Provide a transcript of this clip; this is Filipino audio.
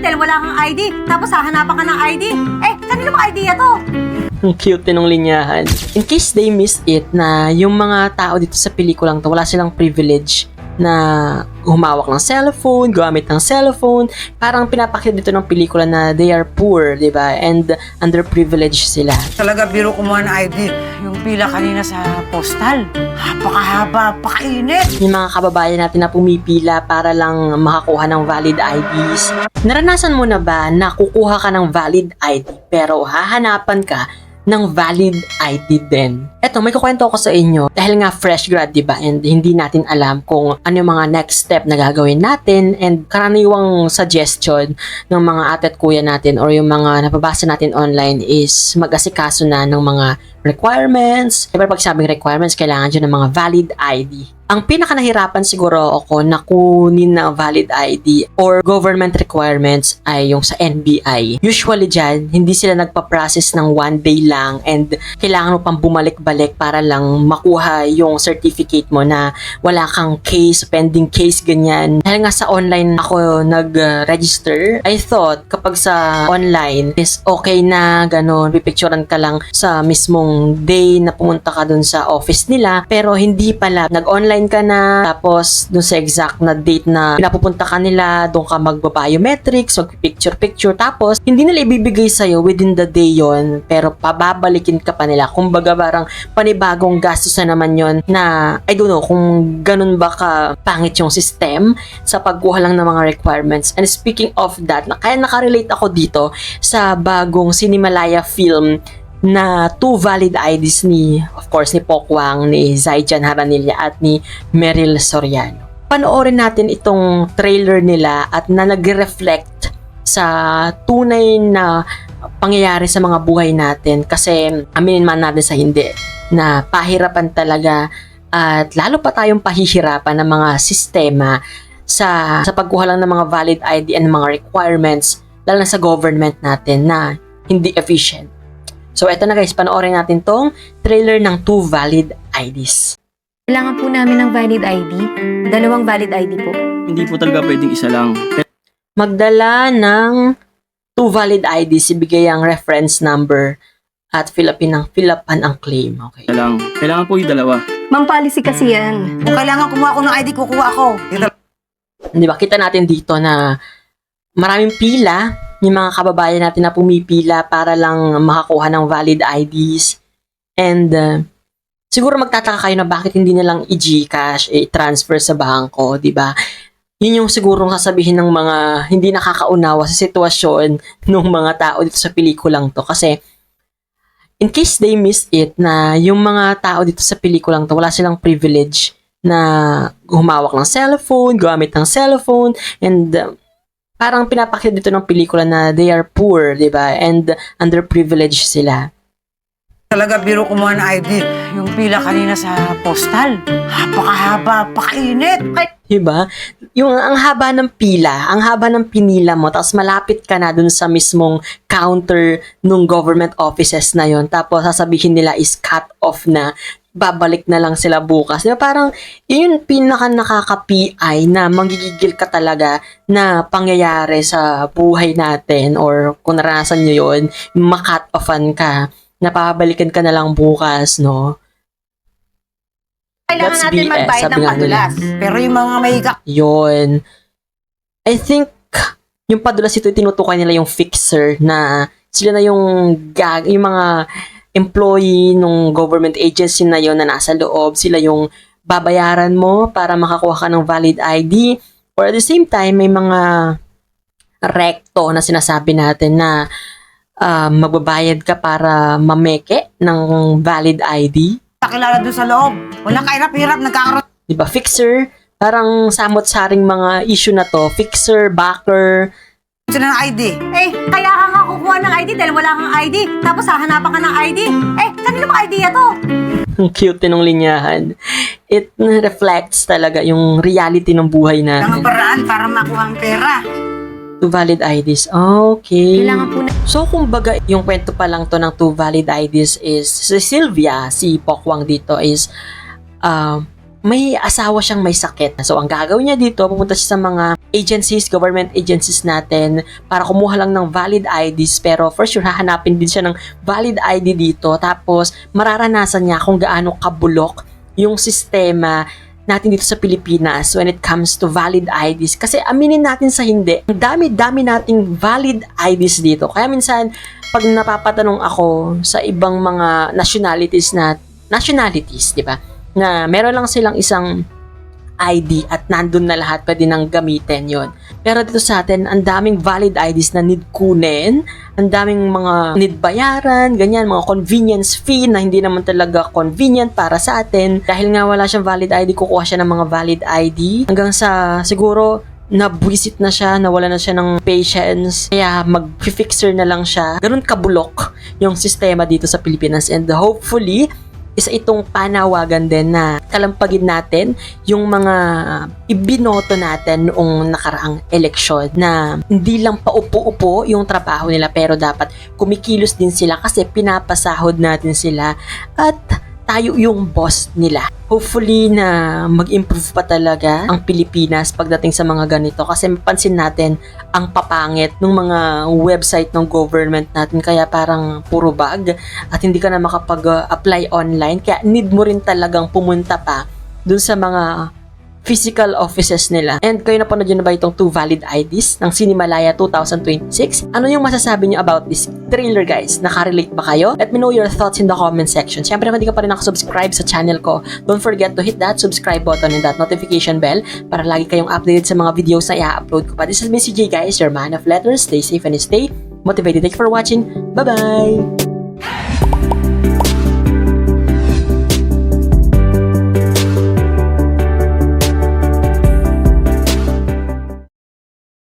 dahil wala kang ID. Tapos hahanapan ka ng ID. Eh, kanino ba idea to? Ang cute nung linyahan. In case they missed it na yung mga tao dito sa pelikulang to, wala silang privilege na humawak ng cellphone, gamit ng cellphone. Parang pinapakita dito ng pelikula na they are poor, di ba? And underprivileged sila. Talaga biro kumuha ng ID. Yung pila kanina sa postal. Napakahaba, pakainit. Yung mga kababayan natin na pumipila para lang makakuha ng valid IDs. Naranasan mo na ba na kukuha ka ng valid ID pero hahanapan ka ng valid ID din? Eto, may kukwento ako sa inyo dahil nga fresh grad, diba? And hindi natin alam kung ano yung mga next step na gagawin natin, and karaniwang suggestion ng mga ate at kuya natin or yung mga napabasa natin online is mag-asikaso na ng mga requirements. Siyempre pag sabing requirements, kailangan dyan ng mga valid ID. Ang pinaka nahirapan siguro ako na kunin na valid ID or government requirements ay yung sa NBI. Usually dyan, hindi sila nagpa-process ng 1 day lang and kailangan mo pang bumalik-balik para lang makuha yung certificate mo na wala kang case, pending case, ganyan. Dahil nga sa online ako nag-register, I thought kapag sa online is okay na ganun, pipicturean ka lang sa mismong day na pumunta ka dun sa office nila, pero hindi pala. Nag-online ka na, tapos dun sa exact na date na pinapupunta ka nila, dun ka magba-biometrics, mag-picture-picture, tapos hindi nila ibibigay sa'yo within the day yon, pero pababalikin ka pa nila. Kumbaga parang panibagong gastos na naman yon na, I don't know, kung ganun ba ka pangit yung system sa pagkuha lang ng mga requirements. And speaking of that, kaya nakarelate ako dito sa bagong Cinemalaya film na 2 valid IDs ni, of course, ni Pokwang, ni Zaijan Haranilla at ni Meryl Soriano. Panoorin natin itong trailer nila at na nag-reflect sa tunay na pangyayari sa mga buhay natin, kasi aminin man natin sa hindi na pahirapan talaga at lalo pa tayong pahihirapan ng mga sistema sa pagkuha lang ng mga valid ID and mga requirements, lalo na sa government natin na hindi efficient. So, eto na guys, panoorin natin tong trailer ng 2 valid IDs. Kailangan po namin ng valid ID. 2 valid ID po. Hindi po talaga pwedeng isa lang. Magdala ng 2 valid IDs, ibigay ang reference number at fill upan ang claim. Okay. Kailangan po yung dalawa. Ma'am, policy kasi yan. Kung kailangan kumuha ko ng ID, kukuha ako. Di ba, kita natin dito na maraming pila, yung mga kababayan natin na pumipila para lang makakuha ng valid IDs. And siguro magtataka kayo na bakit hindi na lang i-GCash, i-transfer sa bangko, di ba? Yun yung siguro sasabihin ng mga hindi nakakaunawa sa sitwasyon ng mga tao dito sa pelikulang to. Kasi in case they missed it na yung mga tao dito sa pelikulang to, wala silang privilege na humawak ng cellphone, gamit ng cellphone, and parang pinapakita dito ng pelikula na they are poor, di ba? And underprivileged sila. Talaga biro kumuha ng ID. Yung pila kanina sa postal. Napakahaba, pakainit. Diba? Yung ang haba ng pila, ang haba ng pinila mo, tapos malapit ka na dun sa mismong counter nung government offices na yon, tapos sasabihin nila is cut off na, babalik na lang sila bukas. Diba? Parang yun yung pinaka nakaka-PI na manggigigil ka talaga na pangyayari sa buhay natin, or kung naranasan nyo yun, makat offan ka, napabalikan ka na lang bukas, no? Kailangan That's natin BS, magbayad sabi ng nga nila. padulas. Pero yung mga may Yun. I think, yung padulas ito, tinutukoy nila yung fixer na sila na yung mga employee nung government agency na yon na nasa loob. Sila yung babayaran mo para makakuha ka ng valid ID. Or at the same time, may mga recto na sinasabi natin na magbabayad ka para mameke ng valid ID. kakilala doon sa loob. Walang kahirap-hirap, nagkakaroon Diba? Fixer, parang samot-saring mga issue na to. Fixer, backer. sila ng ID. Eh, kaya ka nga kukuha ng ID dahil wala kang ID. Tapos hahanapan ka ng ID. Eh, kanino ba idea to? Ang cute nung linyahan. It reflects talaga yung reality ng buhay Ang natin. paraan para makuha ang pera. Two valid IDs. Okay. Kailangan po na... So, kumbaga, yung kwento pa lang to ng 2 valid IDs is, si Sylvia, si Pokwang dito is, may asawa siyang may sakit. So, ang gagawin niya dito, pupunta siya sa mga agencies, government agencies natin para kumuha lang ng valid IDs, pero for sure hahanapin din siya ng valid ID dito, tapos mararanasan niya kung gaano kabulok yung sistema natin dito sa Pilipinas when it comes to valid IDs. Kasi aminin natin sa hindi, ang dami-dami nating valid IDs dito. Kaya minsan, pag napapatanong ako sa ibang mga nationalities, di ba? Na meron lang silang isang ID at nandun na lahat, pwede nang gamitin yon. Pero dito sa atin, ang daming valid IDs na need kunin, ang daming mga need bayaran, ganyan, mga convenience fee na hindi naman talaga convenient para sa atin. Dahil nga wala siyang valid ID, kukuha siya ng mga valid ID hanggang sa siguro nabwisit na siya, nawala na siya ng patience, kaya mag-fixer na lang siya. Ganun kabulok yung sistema dito sa Pilipinas, and hopefully isa itong panawagan din na kalampagin natin yung mga ibinoto natin noong nakaraang eleksyon, na hindi lang paupo-upo yung trabaho nila, pero dapat kumikilos din sila kasi pinapasahod natin sila at tayo yung boss nila. Hopefully na mag-improve pa talaga ang Pilipinas pagdating sa mga ganito, kasi mapansin natin ang papangit ng mga website ng government natin, kaya parang puro bug at hindi ka na makapag-apply online, kaya need mo rin talagang pumunta pa dun sa mga physical offices nila. And kayo napanood nyo na ba itong 2 valid IDs ng Cinemalaya 2026? Ano yung masasabi nyo about this trailer, guys? Nakarelate ba kayo? Let me know your thoughts in the comment section. Siyempre, kung hindi ka pa rin nakasubscribe sa channel ko, don't forget to hit that subscribe button and that notification bell para lagi kayong updated sa mga videos na i-upload ko pa. This is Miss CJ, guys, your man of letters. Stay safe and stay motivated. Thank you for watching. Bye-bye!